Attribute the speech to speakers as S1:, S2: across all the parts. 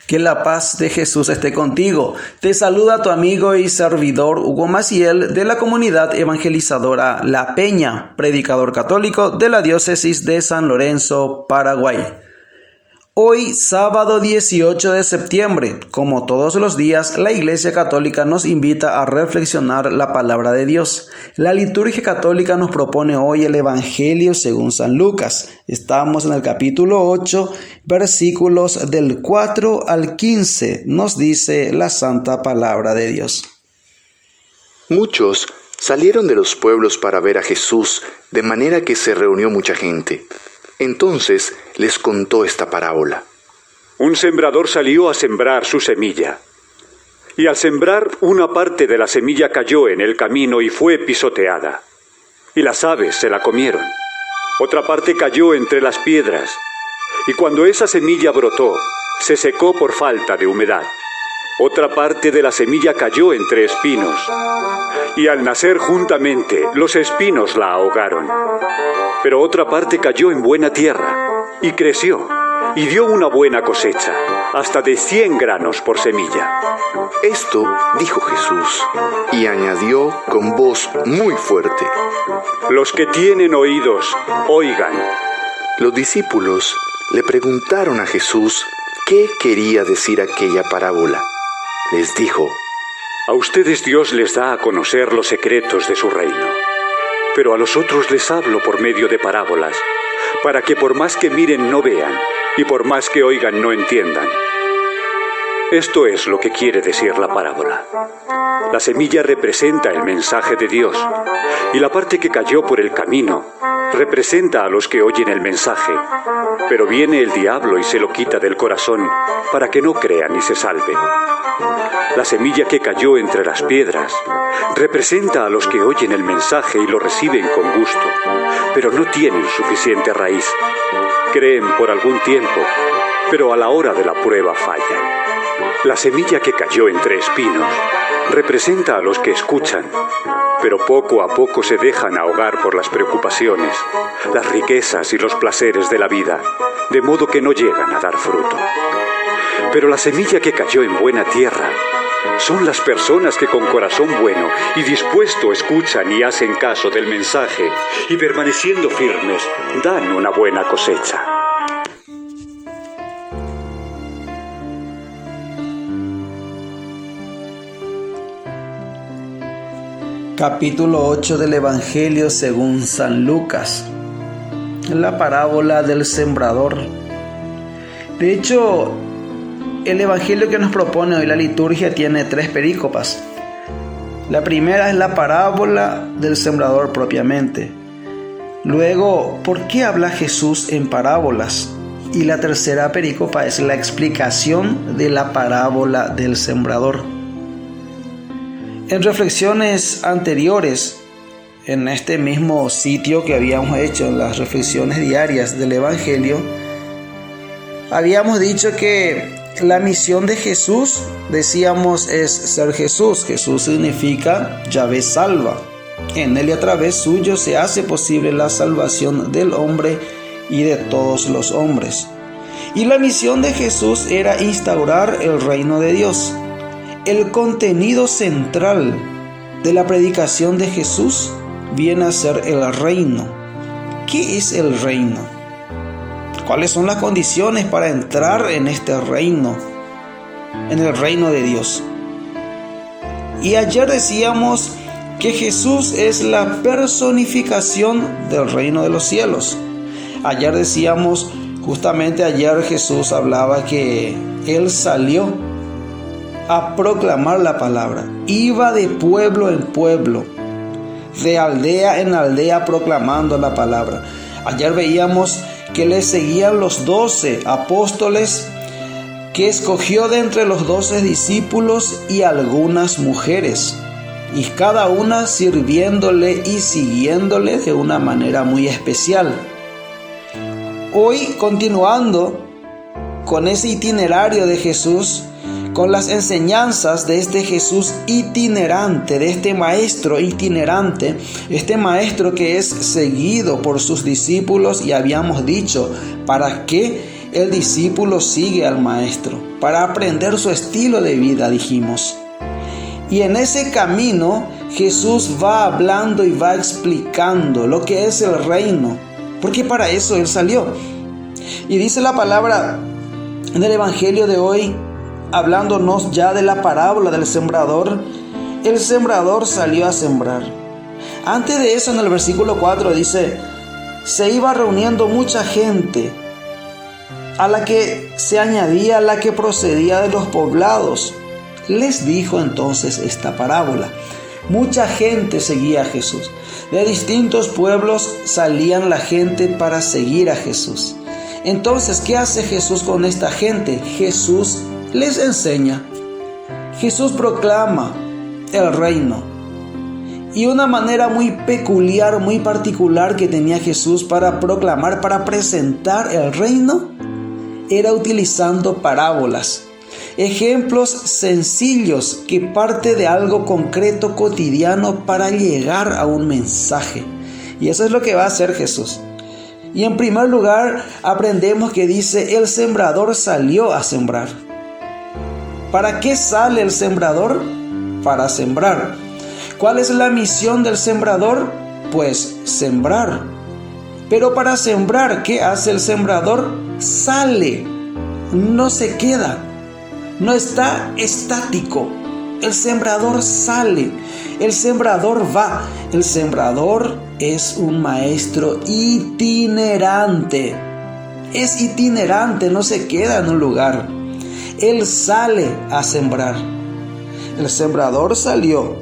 S1: Que la paz de Jesús esté contigo. Te saluda tu amigo y servidor Hugo Maciel de la comunidad evangelizadora La Peña, predicador católico de la diócesis de San Lorenzo, Paraguay. Hoy, sábado 18 de septiembre, como todos los días, la Iglesia Católica nos invita a reflexionar la palabra de Dios. La liturgia católica nos propone hoy el Evangelio según San Lucas. Estamos en el capítulo 8, versículos del 4 al 15, nos dice la santa palabra de Dios.
S2: Muchos salieron de los pueblos para ver a Jesús, de manera que se reunió mucha gente. Entonces les contó esta parábola.
S3: Un sembrador salió a sembrar su semilla. Y al sembrar, una parte de la semilla cayó en el camino y fue pisoteada. Y las aves se la comieron. Otra parte cayó entre las piedras. Y cuando esa semilla brotó, se secó por falta de humedad. Otra parte de la semilla cayó entre espinos. Y al nacer juntamente, los espinos la ahogaron. Pero otra parte cayó en buena tierra, y creció, y dio una buena cosecha, hasta de 100 granos por semilla.
S2: Esto dijo Jesús, y añadió con voz muy fuerte:
S3: Los que tienen oídos, oigan.
S2: Los discípulos le preguntaron a Jesús qué quería decir aquella parábola. Les dijo:
S3: A ustedes Dios les da a conocer los secretos de su reino. Pero a los otros les hablo por medio de parábolas, para que por más que miren no vean, y por más que oigan no entiendan. Esto es lo que quiere decir la parábola. La semilla representa el mensaje de Dios, y la parte que cayó por el camino representa a los que oyen el mensaje, pero viene el diablo y se lo quita del corazón para que no crean y se salven. La semilla que cayó entre las piedras representa a los que oyen el mensaje y lo reciben con gusto, pero no tienen suficiente raíz. Creen por algún tiempo, pero a la hora de la prueba fallan. La semilla que cayó entre espinos representa a los que escuchan, pero poco a poco se dejan ahogar por las preocupaciones, las riquezas y los placeres de la vida, de modo que no llegan a dar fruto. Pero la semilla que cayó en buena tierra son las personas que con corazón bueno y dispuesto escuchan y hacen caso del mensaje y permaneciendo firmes dan una buena cosecha.
S1: Capítulo 8 del Evangelio según San Lucas. La parábola del sembrador. De hecho, el Evangelio que nos propone hoy la liturgia tiene 3 perícopas. La primera es la parábola del sembrador propiamente. Luego, ¿por qué habla Jesús en parábolas? Y la tercera perícopa es la explicación de la parábola del sembrador. En reflexiones anteriores, en este mismo sitio que habíamos hecho en las reflexiones diarias del Evangelio, habíamos dicho que la misión de Jesús, decíamos, es ser Jesús. Jesús significa Yahvé salva. En él y a través suyo se hace posible la salvación del hombre y de todos los hombres. Y la misión de Jesús era instaurar el reino de Dios. El contenido central de la predicación de Jesús viene a ser el reino. ¿Qué es el reino? ¿Cuáles son las condiciones para entrar en este reino, en el reino de Dios? Y ayer decíamos que Jesús es la personificación del reino de los cielos. Ayer decíamos, justamente ayer Jesús hablaba que Él salió a proclamar la palabra. Iba de pueblo en pueblo, de aldea en aldea proclamando la palabra. Ayer veíamos que le seguían los 12 apóstoles que escogió de entre los 12 discípulos y algunas mujeres, y cada una sirviéndole y siguiéndole de una manera muy especial. Hoy, continuando con ese itinerario de Jesús, con las enseñanzas de este Jesús itinerante, de este maestro itinerante, este maestro que es seguido por sus discípulos, y habíamos dicho, ¿para qué el discípulo sigue al maestro para aprender su estilo de vida, dijimos. Y en ese camino Jesús va hablando y va explicando lo que es el reino, porque para eso Él salió. Y dice la palabra en el Evangelio de hoy, hablándonos ya de la parábola del sembrador, el sembrador salió a sembrar. Antes de eso, en el versículo 4 dice, se iba reuniendo mucha gente, a la que se añadía la que procedía de los poblados. Les dijo entonces esta parábola. Mucha gente seguía a Jesús. De distintos pueblos salían la gente para seguir a Jesús. Entonces, ¿qué hace Jesús con esta gente? Jesús les enseña. Jesús proclama el reino. Y una manera muy peculiar, muy particular que tenía Jesús para proclamar, para presentar el reino, era utilizando parábolas. Ejemplos sencillos que parte de algo concreto, cotidiano, para llegar a un mensaje. Y eso es lo que va a hacer Jesús. Y en primer lugar, aprendemos que dice, el sembrador salió a sembrar. ¿Para qué sale el sembrador? Para sembrar. ¿Cuál es la misión del sembrador? Pues sembrar. Pero para sembrar, ¿qué hace el sembrador? Sale, no se queda. No está estático. El sembrador sale. El sembrador va. El sembrador es un maestro itinerante. Es itinerante, no se queda en un lugar. Él sale a sembrar. El sembrador salió.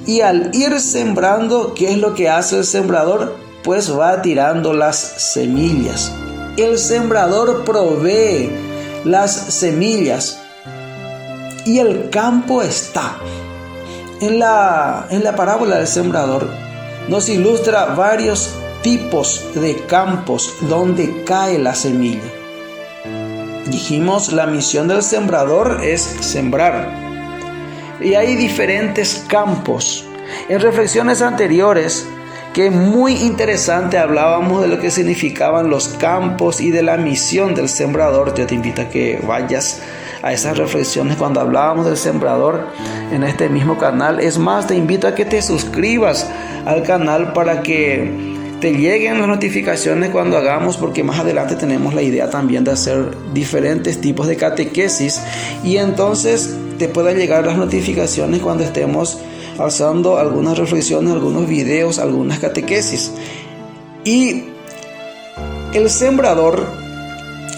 S1: Y al ir sembrando, ¿qué es lo que hace el sembrador? Pues va tirando las semillas. El sembrador provee las semillas. Y el campo está. En la parábola del sembrador nos ilustra varios tipos de campos donde cae la semilla. Dijimos, la misión del sembrador es sembrar. Y hay diferentes campos. En reflexiones anteriores, que muy interesante, hablábamos de lo que significaban los campos y de la misión del sembrador. Yo te invito a que vayas a esas reflexiones cuando hablábamos del sembrador en este mismo canal. Es más, te invito a que te suscribas al canal para que te lleguen las notificaciones cuando hagamos, porque más adelante tenemos la idea también de hacer diferentes tipos de catequesis y entonces te puedan llegar las notificaciones cuando estemos haciendo algunas reflexiones, algunos videos, algunas catequesis. Y el sembrador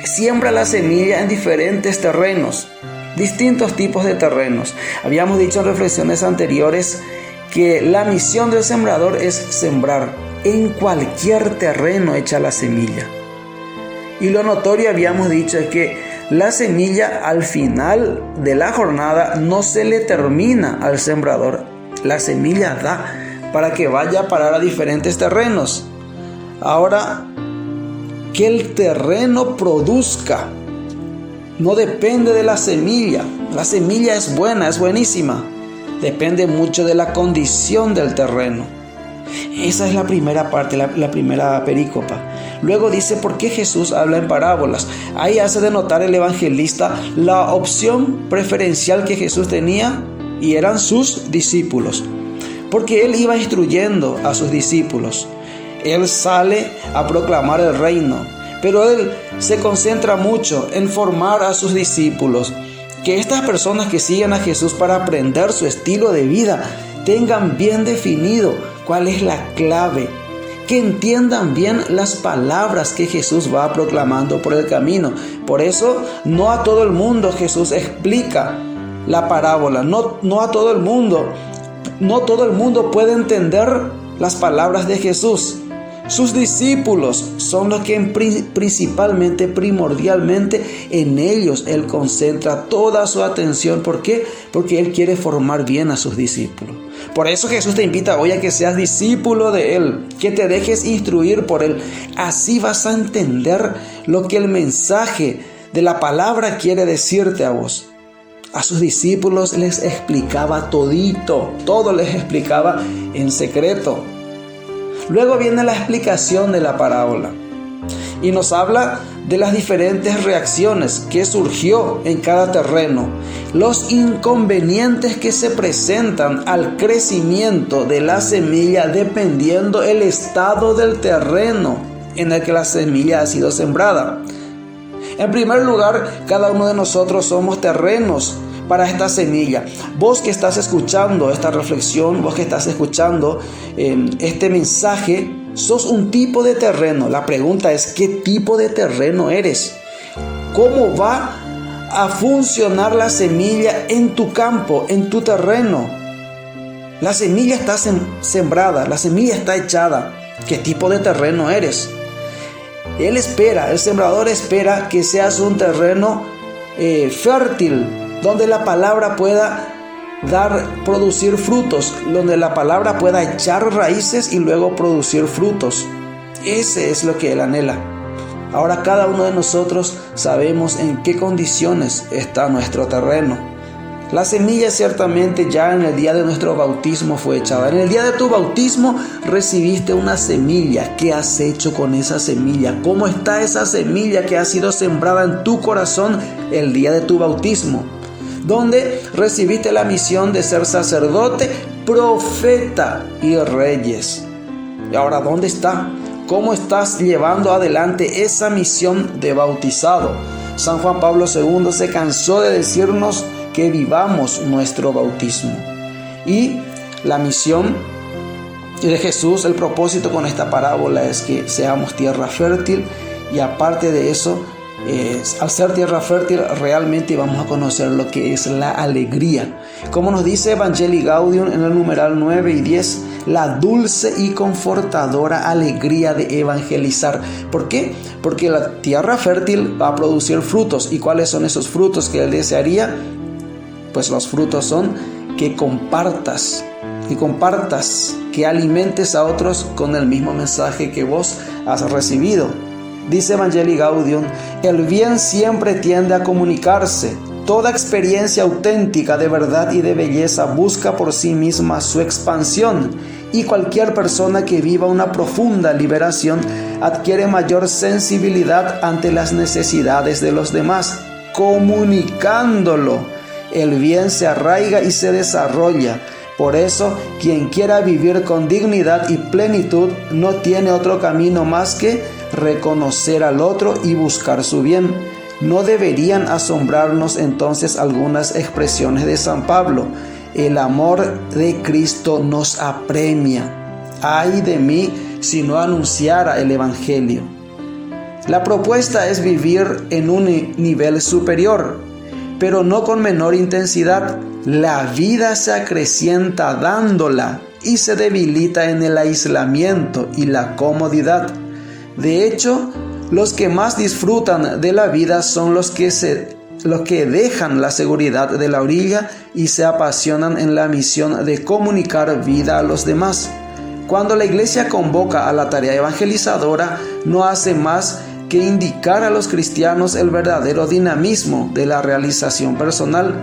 S1: siembra la semilla en diferentes terrenos, distintos tipos de terrenos. Habíamos dicho en reflexiones anteriores que la misión del sembrador es sembrar. En cualquier terreno echa la semilla. Y lo notorio, habíamos dicho, es que la semilla al final de la jornada no se le termina al sembrador. La semilla da para que vaya a parar a diferentes terrenos. Ahora, que el terreno produzca no depende de la semilla. La semilla es buena, es buenísima. Depende mucho de la condición del terreno. Esa es la primera parte, la primera perícopa. Luego dice por qué Jesús habla en parábolas. Ahí hace de notar el evangelista la opción preferencial que Jesús tenía, y eran sus discípulos, porque Él iba instruyendo a sus discípulos. Él sale a proclamar el reino, pero Él se concentra mucho en formar a sus discípulos, que estas personas que siguen a Jesús para aprender su estilo de vida tengan bien definido cuál es la clave, que entiendan bien las palabras que Jesús va proclamando por el camino. Por eso no a todo el mundo Jesús explica la parábola, no a todo el mundo, no todo el mundo puede entender las palabras de Jesús. Sus discípulos son los que principalmente, primordialmente, en ellos Él concentra toda su atención. ¿Por qué? Porque Él quiere formar bien a sus discípulos. Por eso Jesús te invita hoy a que seas discípulo de Él, que te dejes instruir por Él. Así vas a entender lo que el mensaje de la palabra quiere decirte a vos. A sus discípulos les explicaba todito, todo les explicaba en secreto. Luego viene la explicación de la parábola. y nos habla de las diferentes reacciones que surgió en cada terreno, los inconvenientes que se presentan al crecimiento de la semilla dependiendo el estado del terreno en el que la semilla ha sido sembrada. En primer lugar, cada uno de nosotros somos terrenos para esta semilla. Vos que estás escuchando esta reflexión, vos que estás escuchando este mensaje, sos un tipo de terreno. La pregunta es, ¿qué tipo de terreno eres? ¿Cómo va a funcionar la semilla en tu campo, en tu terreno? La semilla está sembrada, la semilla está echada. ¿Qué tipo de terreno eres? El sembrador espera que seas un terreno fértil, donde la palabra pueda producir frutos, donde la palabra pueda echar raíces y luego producir frutos. Ese es lo que Él anhela. Ahora cada uno de nosotros sabemos en qué condiciones está nuestro terreno. La semilla ciertamente ya en el día de nuestro bautismo fue echada. En el día de tu bautismo recibiste una semilla. ¿Qué has hecho con esa semilla? ¿Cómo está esa semilla que ha sido sembrada en tu corazón el día de tu bautismo? Donde recibiste la misión de ser sacerdote, profeta y reyes. Y ahora, ¿dónde está? ¿Cómo estás llevando adelante esa misión de bautizado? San Juan Pablo II se cansó de decirnos que vivamos nuestro bautismo. Y la misión de Jesús, el propósito con esta parábola es que seamos tierra fértil, y aparte de eso, al ser tierra fértil realmente vamos a conocer lo que es la alegría. Como nos dice Evangelii Gaudium en el numeral 9 y 10, la dulce y confortadora alegría de evangelizar. ¿Por qué? Porque la tierra fértil va a producir frutos. ¿Y cuáles son esos frutos que Él desearía? Pues los frutos son que compartas, que alimentes a otros con el mismo mensaje que vos has recibido. Dice Evangelii Gaudium, el bien siempre tiende a comunicarse. Toda experiencia auténtica de verdad y de belleza busca por sí misma su expansión, y cualquier persona que viva una profunda liberación adquiere mayor sensibilidad ante las necesidades de los demás. Comunicándolo, el bien se arraiga y se desarrolla. Por eso, quien quiera vivir con dignidad y plenitud no tiene otro camino más que reconocer al otro y buscar su bien. No deberían asombrarnos entonces algunas expresiones de San Pablo. El amor de Cristo nos apremia. Ay de mí si no anunciara el Evangelio. La propuesta es vivir en un nivel superior, pero no con menor intensidad. La vida se acrecienta dándola y se debilita en el aislamiento y la comodidad. De hecho, los que más disfrutan de la vida son los que dejan la seguridad de la orilla y se apasionan en la misión de comunicar vida a los demás. Cuando la Iglesia convoca a la tarea evangelizadora, no hace más que indicar a los cristianos el verdadero dinamismo de la realización personal.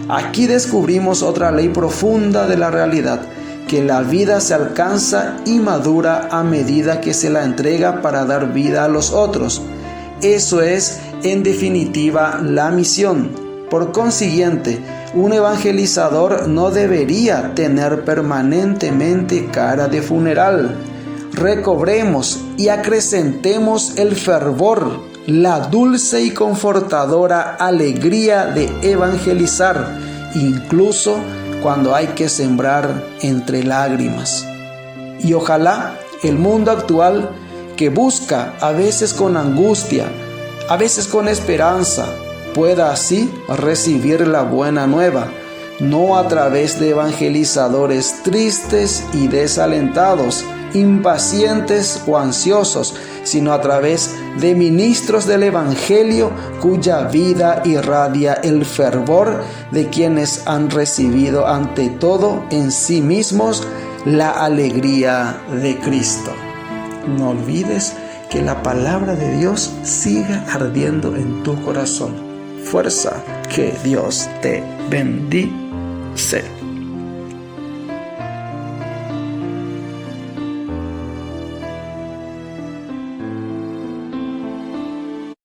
S1: Aquí descubrimos otra ley profunda de la realidad, que la vida se alcanza y madura a medida que se la entrega para dar vida a los otros. Eso es, en definitiva, la misión. Por consiguiente, un evangelizador no debería tener permanentemente cara de funeral. Recobremos y acrecentemos el fervor, la dulce y confortadora alegría de evangelizar, incluso cuando hay que sembrar entre lágrimas. Y ojalá el mundo actual, que busca a veces con angustia, a veces con esperanza, pueda así recibir la buena nueva, no a través de evangelizadores tristes y desalentados, impacientes o ansiosos, sino a través de ministros del Evangelio cuya vida irradia el fervor de quienes han recibido ante todo en sí mismos la alegría de Cristo. No olvides que la palabra de Dios siga ardiendo en tu corazón. Fuerza, que Dios te bendice.